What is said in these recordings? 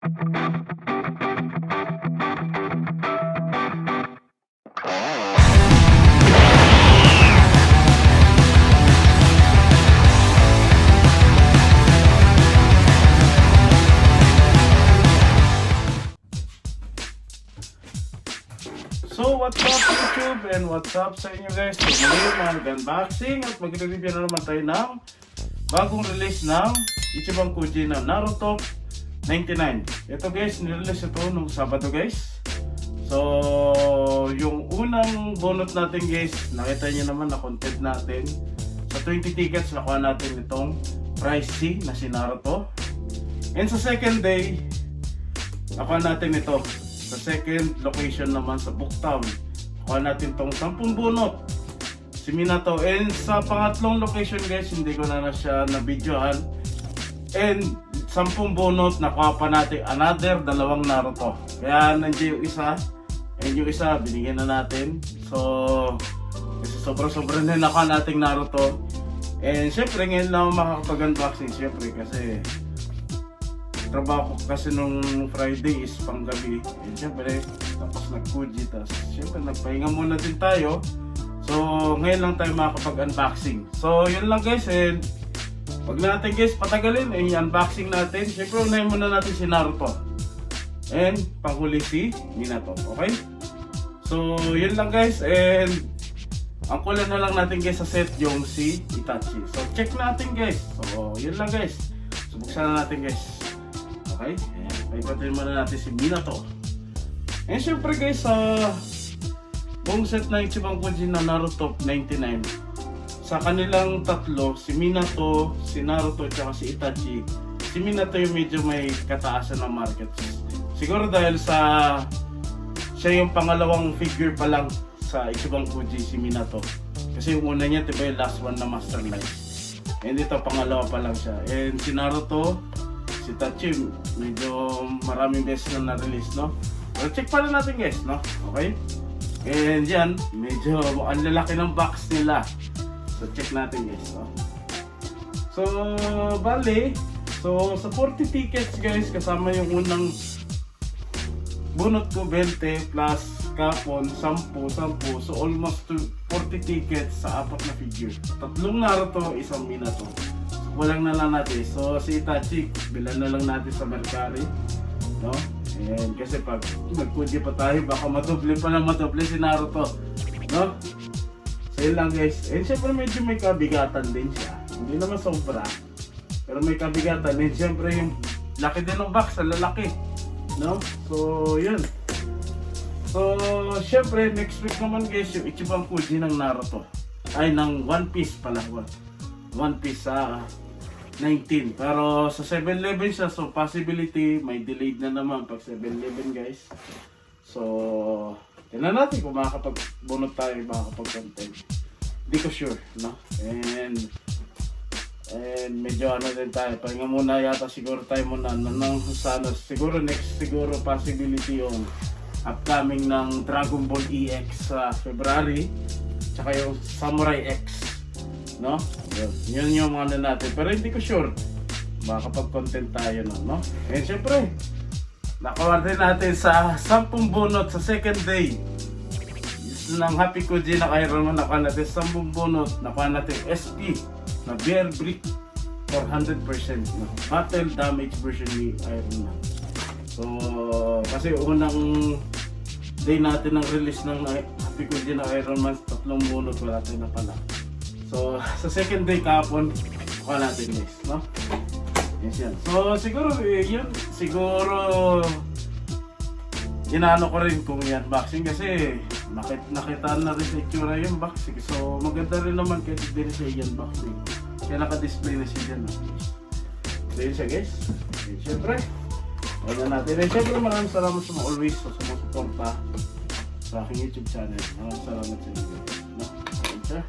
So what's up YouTube and what's up sa inyo guys? So muli mag-unboxing at magre-review na naman tayo ng bagong release ng Ichiban Kuji na Naruto 99. Ito guys, nirelease ito nung Sabado guys. So yung unang bonus natin guys, nakita nyo naman na content natin. Sa 20 tickets nakuha natin itong Prize C na si Naruto. And sa second day, nakuha natin ito. Sa second location naman sa Booktown, kuha natin tong 10 bunot si Minato. And sa pangatlong location guys, hindi ko na siya na-videohan. And 10 bunot, nakuha pa natin another 2 Naruto. Kaya nandiyan yung isa, and yung isa binigyan na natin. So kasi sobra-sobra na nakuha nating Naruto. And syempre ngayon lang makakapag-unboxing, syempre kasi trabaho ko kasi nung Friday is panggabi. And syempre, tapos nag-Kuji, tapos syempre nagpahinga muna din tayo. So, ngayon lang tayo makakapag-unboxing. So, yun lang guys. And wag na natin guys patagalin. I-unboxing natin. Syempre, unahin muna natin si Naruto. And panghuli si Minato. Okay? So, yun lang guys. And ang kulang na lang natin guys sa set yung si Itachi. So, check natin guys. So, yun lang guys. So, buksan na natin guys. Okay, paipatin muna natin si Minato. And syempre guys, buong set na Ichiban Kuji na Naruto 99, sa kanilang tatlo, si Minato, si Naruto, at si Itachi, si Minato yung medyo may kataasan ng market. Siguro dahil siya yung pangalawang figure pa lang sa Ichiban Kuji, si Minato. Kasi yung una niya, diba yung last one na Master Light. And ito, pangalawa pa lang siya. And si Naruto, si Itachi, medyo maraming beses na na-release, no? Pero check pa rin natin guys, no? Okay? And yan, medyo ang lalaki ng box nila. So check natin guys, no? So, bali, so sa 40 tickets guys, kasama yung unang bunot ko 20 plus kapon 10. So almost 40 tickets sa 4 na figure. 3 Naruto, 1 Minato. Walang na lang natin. So si Itachi, bilan na lang natin sa Mercari, no? And kasi pag nag-Kuji pa tayo, baka madoble pa lang madoble si Naruto, no? So yun lang guys. And syempre medyo may kabigatan din siya. Hindi naman sobra, pero may kabigatan. And syempre yung laki din ng box, lalaki, no? So yun. So syempre next week naman guys, yung Ichiban Kuji ng Naruto. Ay, ng One Piece pala. One Piece sa 19. Pero sa 7-11 siya, so possibility may delayed na naman pag 7-11 guys. So tingnan natin kung makakapagbunot tayo, makakapag-content. Hindi ko sure, no? And medyo ano din tayo, pahinga muna yata siguro tayo muna ng sana. Siguro next, siguro possibility yung upcoming ng Dragon Ball EX sa February, tsaka yung Samurai X, no? Yun yung mga natin. Pero hindi ko sure, makakapag-content tayo no? And syempre, nakuha din natin sa 10 bunot sa second day ng Happy Kuji na Iron Man. Nakuha natin 10 bunot. Nakuha natin SP na Bear Brick for 100% na battle damage version ni Iron Man. So kasi unang day natin ng release ng Happy Kuji na Iron Man, 3 bunot, wala tayo na pala. So sa second day kahapon, kuha natin guys, no? Yes yan. So siguro yun, siguro inaano ko rin kung yan boxing kasi nakita na rin sa itsura yung boxing. So maganda rin naman kasi din siya yan boxing. Kaya naka-display na siya dyan, no? So yun siya guys. And syempre, wala natin. And syempre maraming salamat sa mga always sa sumusuporta sa aking YouTube channel. Maraming salamat sa inyo, no? Yun siya.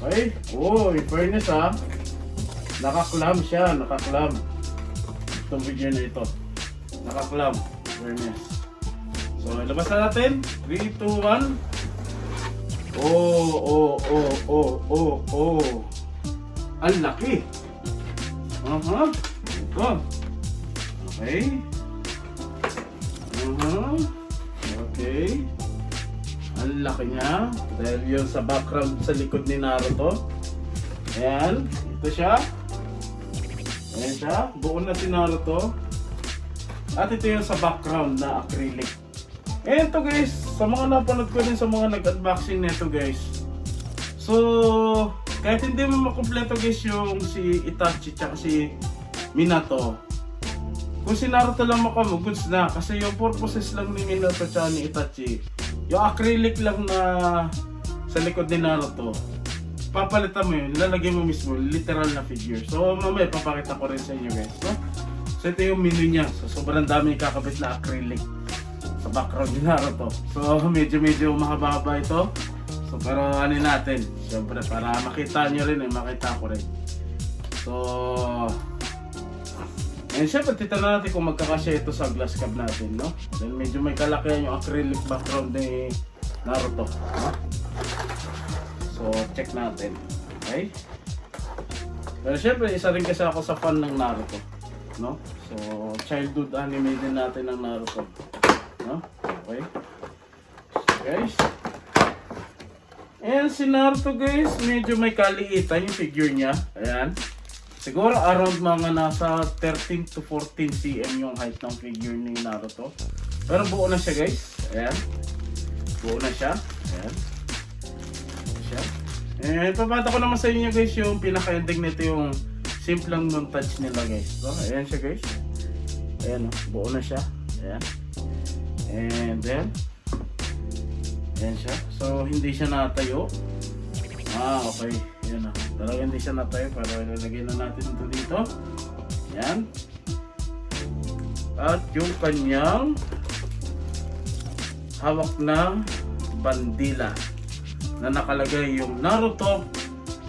Okay. Oh, in fairness naka-clam siya, naka-clam. Itong video na ito, naka-clam, fairness. So, ilabas na natin. 3, 2, 1. Ang laki. Ito. Okay. Okay. Ang laki niya. Dahil yun sa background sa likod ni Naruto. Ayan. Ito siya. Ayan siya. Buo na si Naruto. At ito yung sa background na acrylic. Ayan to guys. Sa mga napanood ko din sa mga nag-unboxing nito guys. So, kahit hindi mo makumpleto guys yung si Itachi tsaka si Minato. Kung si Naruto lang mo, goods na. Kasi yung purposes lang ni Minato tsaka ni Itachi, yung acrylic lang na sa likod ni Naruto, papalitan mo yun, lalagay mo mismo, literal na figure. So mamaya papakita ko rin sa inyo guys, no? So ito yung menu niya. So sobrang dami kakabit na acrylic sa background ni Naruto. So medyo mahaba-haba ito. So pero ano natin, syempre para makita nyo rin, makita ko rin. So and syempre, titignan natin kung magkakasya ito sa glass cab natin, no? Dahil medyo may kalakihan yung acrylic background ni Naruto, no? So, check natin. Okay? Pero syempre, isa rin kasi ako sa fan ng Naruto, no? So, childhood anime din natin ng Naruto, no? Okay? So, guys. And si Naruto, guys, medyo may kaliitan yung figure niya. Ayan. Siguro around mga nasa 13 to 14 cm yung height ng figure ni Naruto. Pero buo na siya guys. Ayan. Buo na siya. Ayan. Siya. Papata ko naman sa inyo guys yung pinaka-ending nito yung simpleng montage nila guys. So, ayan siya guys. Ayan o. Buo na siya. Ayan. And then. Ayan siya. So hindi siya natayo. Okay. Yan na. Talaga hindi siya natayo para ilalagay na natin ito dito. Yan. At yung kanyang hawak na bandila na nakalagay yung Naruto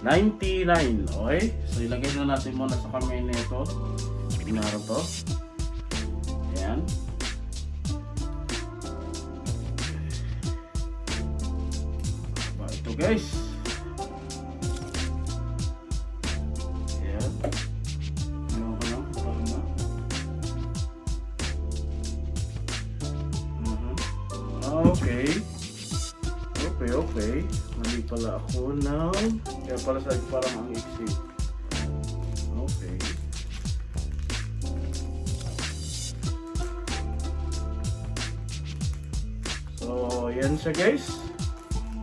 99. Okay? So ilagay na natin muna sa kamay na ito. Yung Naruto. Yan. Ito guys. Okay. Mali pala ako ng... Kaya pala sa parang ang iksi. Okay. So, yan siya guys.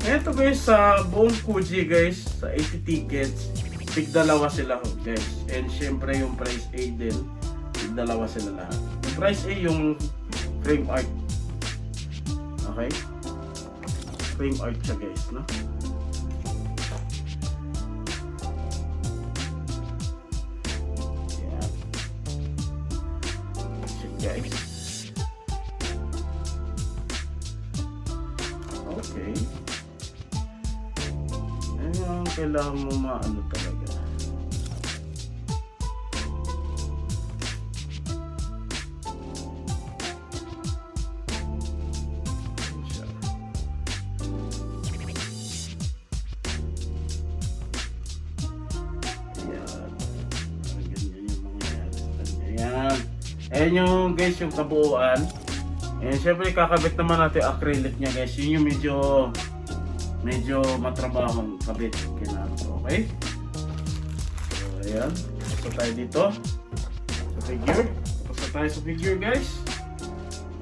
Ito guys, sa buong Kuji guys, sa 80 tickets, tig-dalawa sila guys. And syempre yung price A din, tig-dalawa sila lahat. Yung price A yung frame art. Okay? Frame art siya guys, no? Yeah. Check guys. Okay. Ayan, kailangan mo maano talaga. Ayan yung guys yung kabuuan. And syempre kakabit naman natin acrylic niya guys. Yun yung medyo matrabahong kabit. Okay? So ayan. Tapos na tayo dito. Sa figure. Tapos na tayo sa figure guys.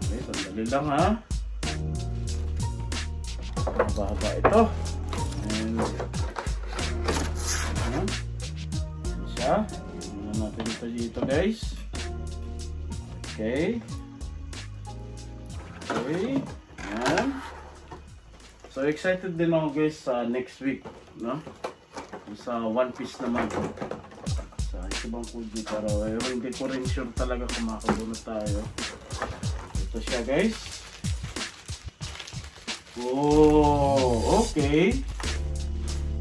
Okay, sandali lang ha. Mahaba-haba ito. And ayan. Ayan siya. Ayan natin ito dito guys. Okay. Okay. Ayan. So excited din ako guys sa next week, no? Sa One Piece naman. Sa ibang Kuji, pero hindi ko rin sure talaga kung makakabunot tayo. Ito siya guys. Oh, okay.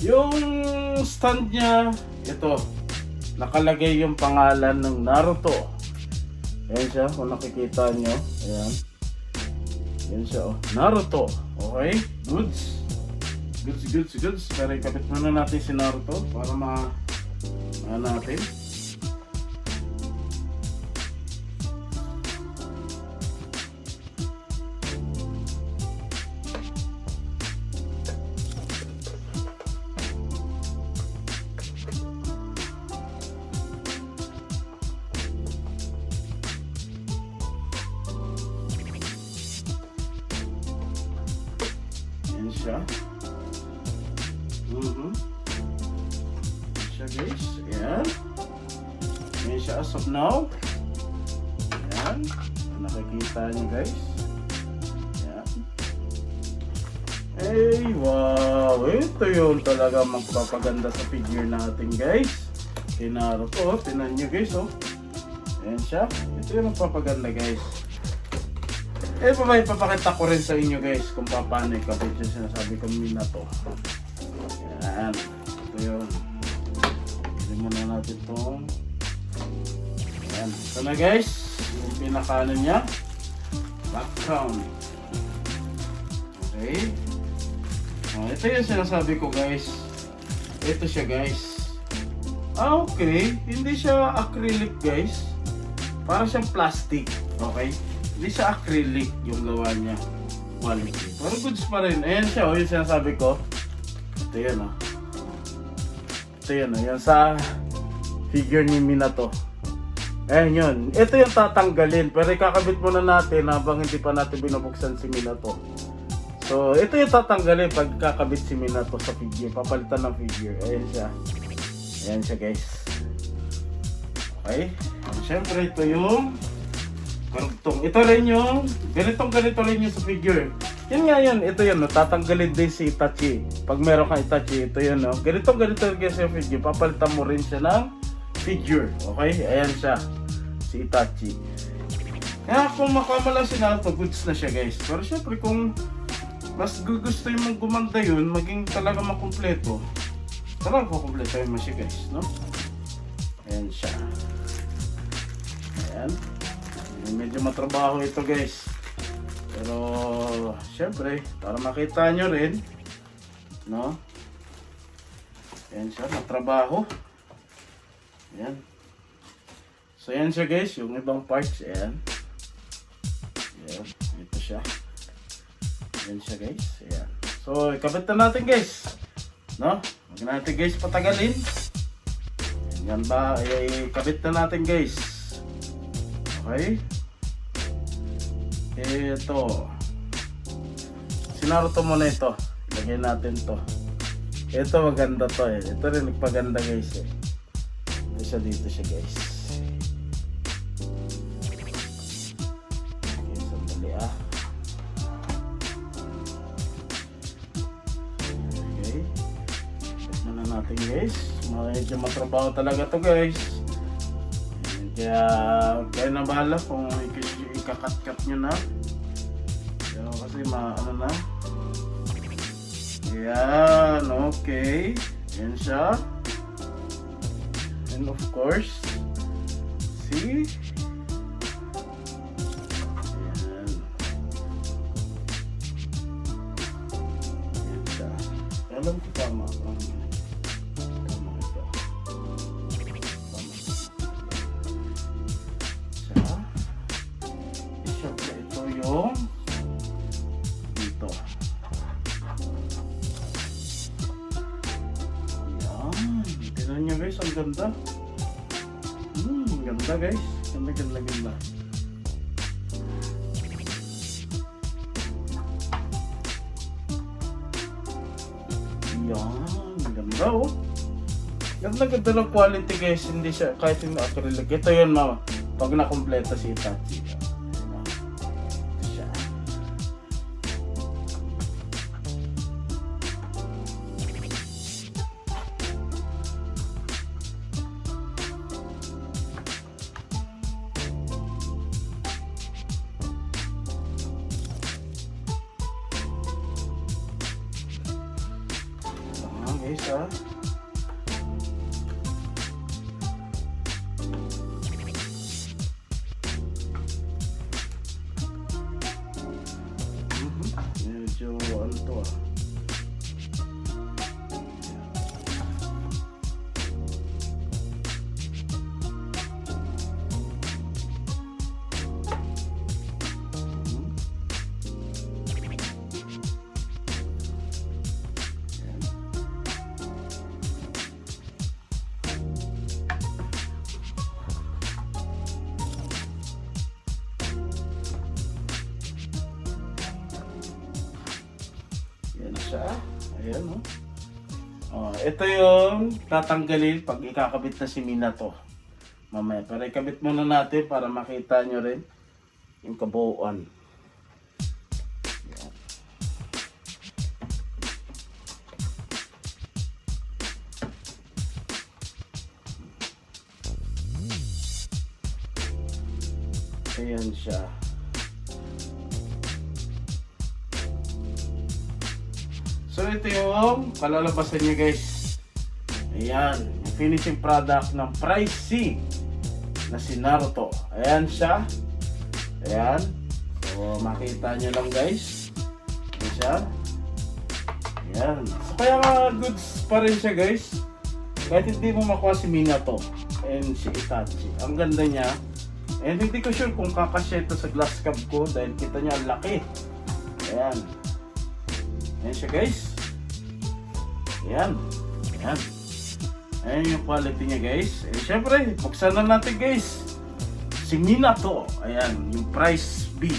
Yung stand niya, ito. Nakalagay yung pangalan ng Naruto. Ayan siya, kung nakikita nyo. Ayan. Ayan siya, oh. Naruto. Okay? Goods. Goods. Pero ikabit muna natin si Naruto para natin. siya. Ayan siya guys. Ayan. Ayan siya as of now. Ayan. Nakikita niyo guys. Ayan. Hey, wow. Ito yun talaga magpapaganda sa figure natin guys. Kay Naruto. Tinan nyo guys oh. Ayan siya. Ito yung magpapaganda guys. Eh, papakita ko rin sa inyo guys kung paano ikabit yung sinasabi ko Minato. Ayan. Ito yun. Pili muna natin itong. Ayan. Ito na guys. Yung pinakano niya. Background. Okay. Ito yung sinasabi ko guys. Ito siya guys. Okay. Hindi siya acrylic guys. Parang siyang plastic. Okay. Hindi siya acrylic yung gawa niya. Quality. Pero goods pa rin. Ayan siya. O yung sinasabi ko. Ito yun o. Ito yun o. Yan sa figure ni Minato. Ayan yun. Ito yung tatanggalin. Pero ikakabit muna natin habang hindi pa natin binubuksan si Minato. So ito yung tatanggalin pag kakabit si Minato sa figure. Papalitan ng figure. Ayan siya. Ayan siya guys. Okay. Siyempre ito yung karugtong. Ito rin yung ganito rin yung sa figure. Yun nga yun. Ito yun. No? Tatanggalin din si Itachi. Pag meron kang Itachi, ito yun. No? Ganito rin yung figure. Papalitan mo rin siya ng figure. Okay? Ayan siya. Si Itachi. Kaya kung makamala si Naruto, goods na siya guys. Pero syempre kung mas gusto yung mong gumanda yun, maging talaga makumpleto. Talaga kukumpleto mo siya guys. No? Ayan siya. Ayan. Medyo matrabaho ito guys. Pero syempre para makita nyo rin, no? Ayan siya, matrabaho. Ayan. So ayan siya guys, yung ibang parts. Ayan. Ayan. Ito siya. Ayan siya guys. Ayan. So ikabit na natin guys, no? Huwag natin guys patagalin. Ayan ba, ikabit na natin guys. Okay. Ito. Si Naruto muna ito. Ilagay natin to. Ito maganda to eh. Ito rin nagpaganda guys eh. Ito siya dito siya guys. Okay, sandali ah. Okay. Tignan na natin guys. Medyo matrabaho talaga to guys. Kaya na bahala kung ikakat-kat nyo na. So, kasi ano na. Yan, okay. Yan siya. And of course, see? Yan. Yan siya. Alam ko tama. Dito. Yan. Tignan nyo guys, ang ganda. Ganda guys. Ganda. Yan. Ganda oh. Ganda ng quality guys. Hindi siya, kahit hindi acrylic. Ito yun mama. Pag nakompleto si Itachi. Guys ah. Medyo ano to ah. siya. Ayan, oh. Oh, ito yung tatanggalin pag ikakabit na si Minato. Mamaya, pero ikabit muna natin para makita nyo rin yung kabuuan. Ayan siya. So ito yung kalalabasan niya guys. Ayan, yung finishing product ng Price C na si Naruto. Ayan siya. Ayan. So makita nyo lang guys. Ayan siya. Ayan. So kaya mga goods pa rin siya guys. Kahit hindi mo makuha si Minato and si Itachi. Ang ganda niya. And hindi ko sure kung kakasya ito sa glass cup ko dahil kita niya ang laki. Ayan. Ayan siya guys. Ayan. Ayan. Ayan yung quality niya guys. And syempre, buksan na natin guys. Si Minato. Ayan, yung Price B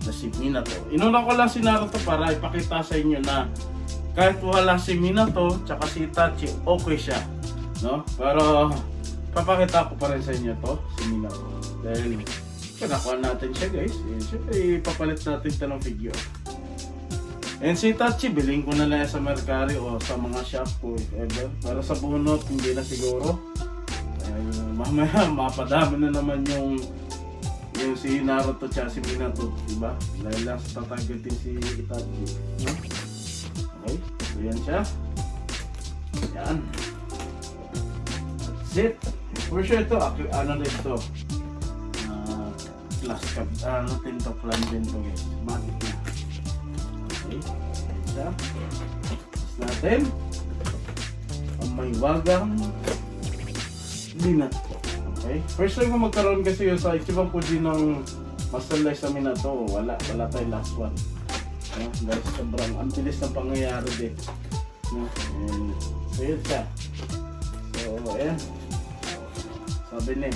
na si Minato. Inuna ko lang si Naruto para ipakita sa inyo na kahit wala si Minato tsaka si Itachi, okay siya. No? Pero papakita ko pa rin sa inyo to, si Minato. Dahil nakuha natin siya guys. Siyempre ipapalit natin ito ng figure. And si Itachi, bilhin ko na lang sa Mercari o sa mga shop ko if ever. Para sa bunot, hindi na siguro. Mamaya mapadami na naman yung si Naruto at si Minato, diba? Dahil lang sa tatagatin si Itachi. Okay, so yan siya. Yan. That's it. For sure ito, ano na ito? Glass cup, natin to, plan din to guys. Magic na. Okay, isa. Tapos natin ang may wagang Minato. Okay, first time ko magkaroon kasi yun sa Ichiban Fuji ng Master Life sa Minato. Wala tayo last one. Dahil sobrang ang bilis ng pangyayari din. And so yun siya. So ayan, sabi niya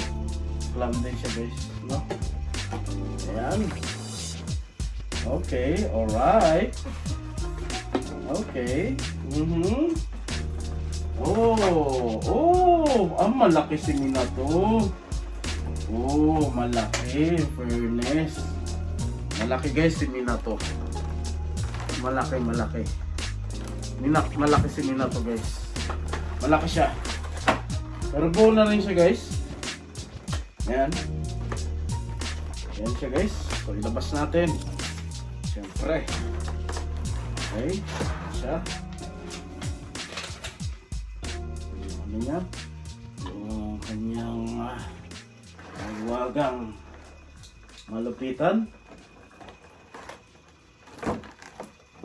clam din siya guys, no? Ayan. Okay, alright. Okay. Ang malaki si Minato. Oh, malaki. Fairness. Malaki guys si Minato. Malaki. Malaki si Minato guys. Malaki siya. Pero buo na rin siya guys. Ayan. Ayan siya guys. So ilabas natin. Siyempre. Okay. Siya. Ano niya? Yung kanyang wagang malupitan.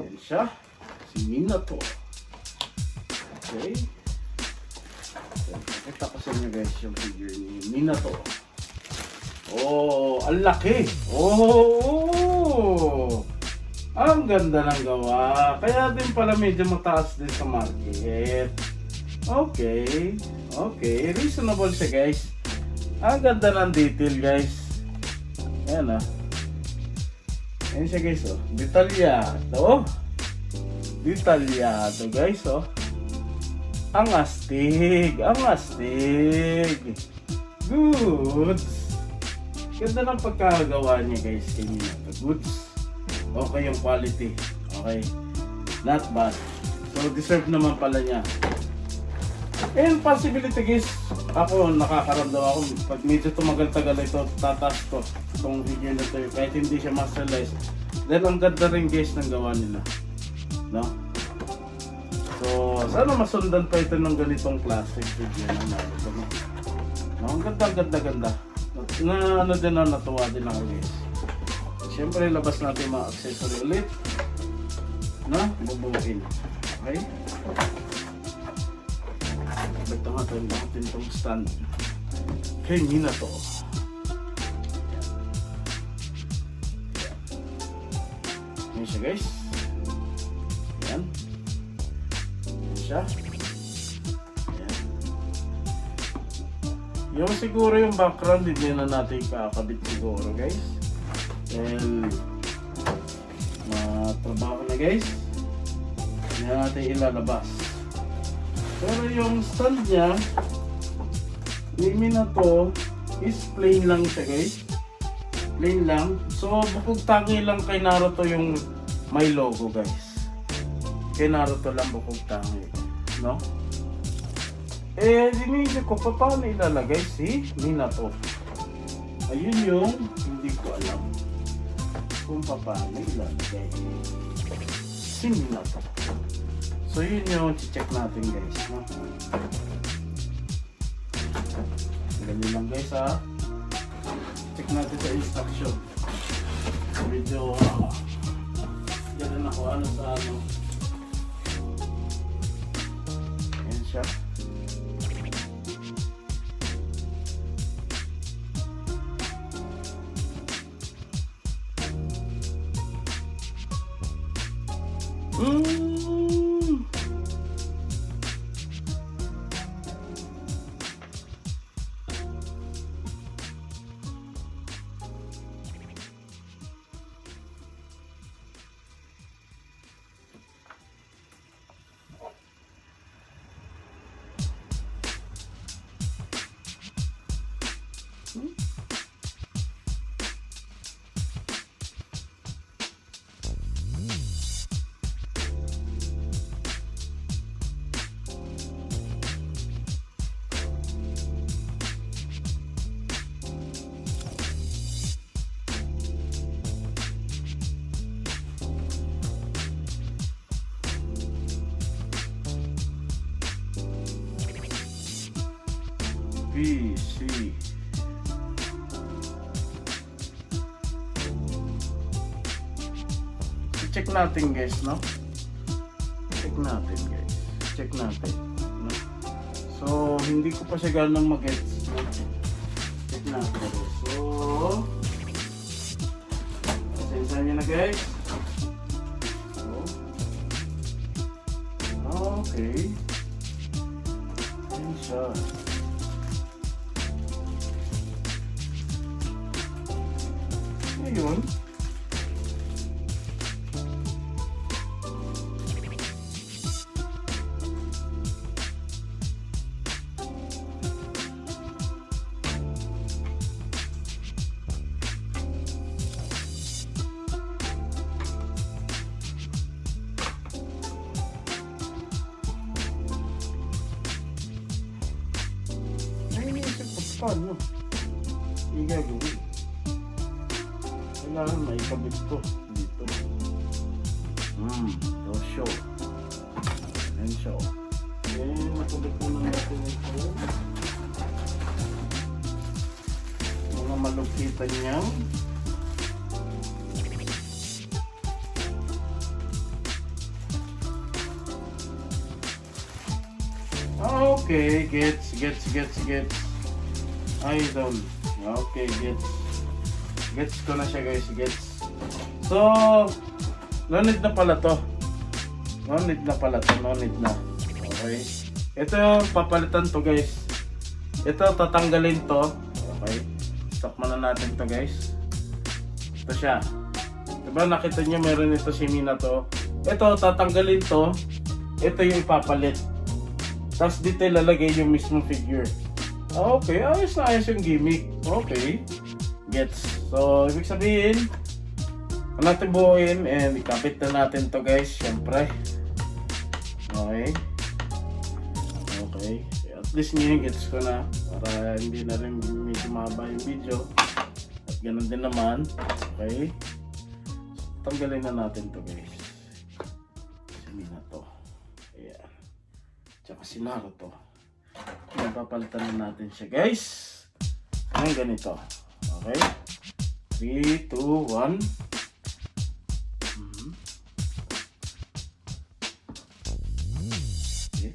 Ayan siya. Si Minato. Okay. So, pakita ko sa inyo guys yung figure ni Minato. Oh, ang laki. Oh, ang ganda ng gawa. Kaya din pala medyo mataas din sa market. Okay. Reasonable siya guys. Ang ganda ng detail guys. Ayan Ayan siya guys oh. Detalyado. Detalyado guys oh. Ang astig. Goods. Ganda ng pagkagawa niya guys. Kanina. Goods. Okay yung quality. Okay. Not bad. So deserve naman pala niya. And possibility guys, ako nakakaramdam ako pag medyo tumagal-tagal ito, tataas to itong figure na ito kahit hindi siya masterlized. Then ang ganda rin guys ng gawa nila. No? So sana masundan pa ito ng ganitong plastic figure na Naruto. No? Ang ganda. Na ano din na natuwa din ako guys. Siyempre labas natin mga accessory ulit na bubuin. Okay? Ito nga tayo natin itong stand kay Minato. Ayan siya guys. Ayan. Ayan siya. Ayan. Yung siguro yung background hindi na natin kakabit siguro guys. Dahil matrabaho na guys. Hindi natin ilalabas. Pero yung stand niya, yung Minato is plain lang siya guys. Plain lang. So bukod tangi lang kay Naruto yung may logo guys. Kay Naruto lang bukod tangi. No? Dinisip ko paano ilalagay si Minato. Ayun yung hindi ko alam kung paano ilalagay si Minato. So yun yung check natin guys, no? Ganyan lang guys ha. Check natin sa instruction. Medyo ganun ako ano sa ano. Ayan siya. B, C. Check natin guys, no? Check natin guys. Check natin, no? So, hindi ko pa siya ganang mag-gets, no? Check natin guys. So, pasensya nyo na guys. So, okay. Ayan siya. Ngayon, nainisip ko paano igagawin. Kailangan may kabit ko dito. To show. And show. Okay, nakabit ko na natin ito. Mga malupitan niya. Okay, gets. Idol. Okay, gets ko na siya guys, gets. So, no need na pala to. No need na. Okay. Ito yung papalitan to guys. Ito tatanggalin to. Okay. Stop muna natin to guys. Ito siya. Diba nakita nyo meron ito si Minato. Ito tatanggalin to. Ito yung ipapalit. Tapos dito ilalagay yung mismo figure. Okay, ayos na ayos yung gimmick. Okay. Gets. So, ibig sabihin, natin buuin and ikabit na natin to guys, syempre. Okay. At least ngayon gets ko na para hindi na rin medyo mahaba yung video. At ganun din naman. Okay. So, tanggalin na natin to guys. Si Minato. Ayan. Tsaka si Naruto. Napapalitan na natin siya guys. Ngayon ganito. Okay. 3, 2, 1. Okay.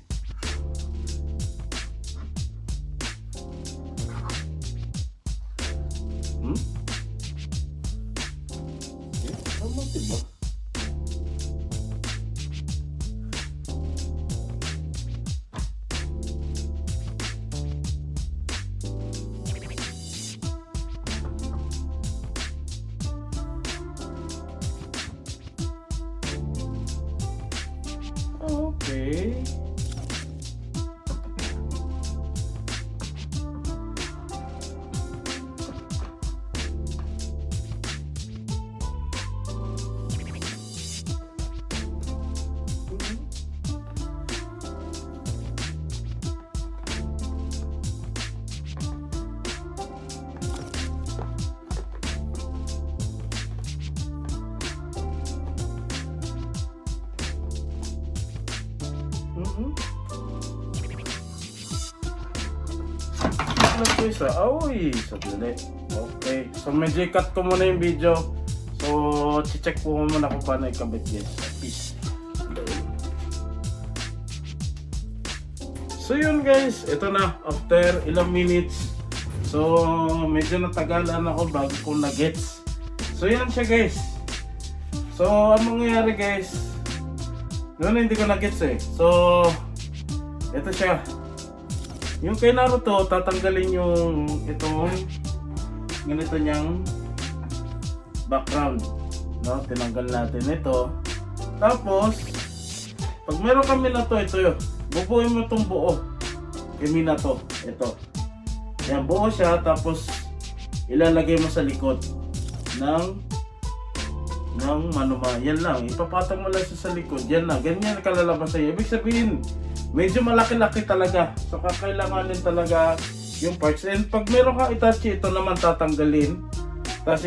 Okay. Tama diba? Okay. Uy, sadali. Okay. So, medyo i-cut ko muna yung video. So, check ko muna kung paano ikabit, guys. Peace. So, yun guys. Ito na. After ilang minutes. So, medyo natagalan ako bago ko na-gets. So, yan siya guys. So, ang mangyayari guys. Noon hindi ko na-gets eh. So, ito siya. Yung kay Naruto, tatanggalin yung itong ganito niyang background. No? Tinanggal natin ito. Tapos, pag meron kami na to, ito yun. Bubuin mo itong buo. Kami na to. Ito. Yan, buo siya. Tapos, ilalagay mo sa likod ng manuma. Yan lang. Ipapatong mo lang siya sa likod. Yan lang. Ganyan kalalabas sa'yo. Ibig sabihin, medyo malaki-laki talaga. So, kakailanganin talaga yung parts. And pag meron ka Itachi, ito naman tatanggalin. Tapos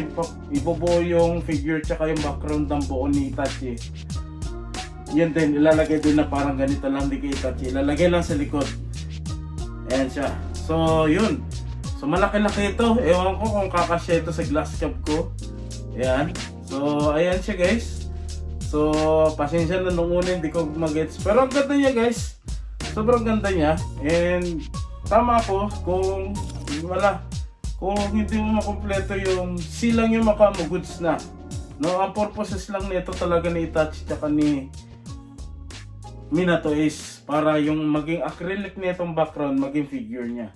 ibubuo yung figure tsaka yung background ng buo ni Itachi. Yan din, ilalagay din na parang ganito lang di kay Itachi. Ilalagay lang sa likod. Ayan siya. So, yun. So, malaki-laki ito. Ewan ko kung kakasya ito sa glass cup ko. Ayan. So, ayan siya guys. So, pasensya na nung una hindi ko mag-gets. Pero ang ganda niya guys. Sobrang ganda niya. And tama ako kung hindi mo makumpleto yung silang yung mukha mo, goods na. No, ang purposes lang nito talaga ni Itachi tsaka ni Minato is para yung maging acrylic nitong background, maging figure niya.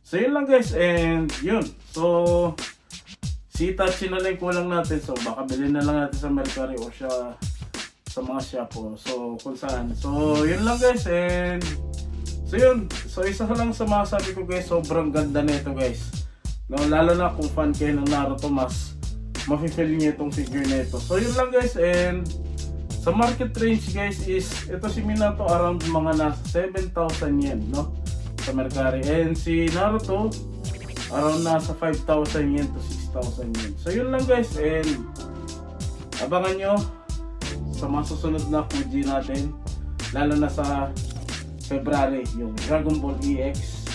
So yun lang guys, and yun. So si Itachi na lang kulang natin. So baka bilhin na lang natin sa Mercari o siya sa mga shop po. So kung saan. So yun lang guys, and so yun. So isa lang sa masabi ko guys, sobrang ganda nito guys. No, lalo na kung fan kayo ng Naruto, mas mafe-feel niyo itong figure nito. So yun lang guys, and sa market range guys is ito si Minato around mga nasa 7,000 yen, no? Sa Mercari. And si Naruto around nasa 5,000 yen to 6,000 yen. So yun lang guys, and abangan nyo sa mga susunod na Fuji natin, lalo na sa February, yung Dragon Ball EX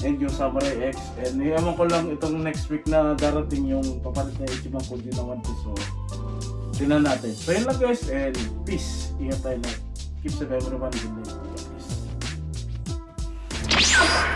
and yung Samurai X. And iyaman ko lang itong next week na darating yung papalit na Ichiban Fuji na One Piece. So tingnan natin. So yun lang guys, and peace. Ingat tayo na. Keep safe everyone. Good night. Peace.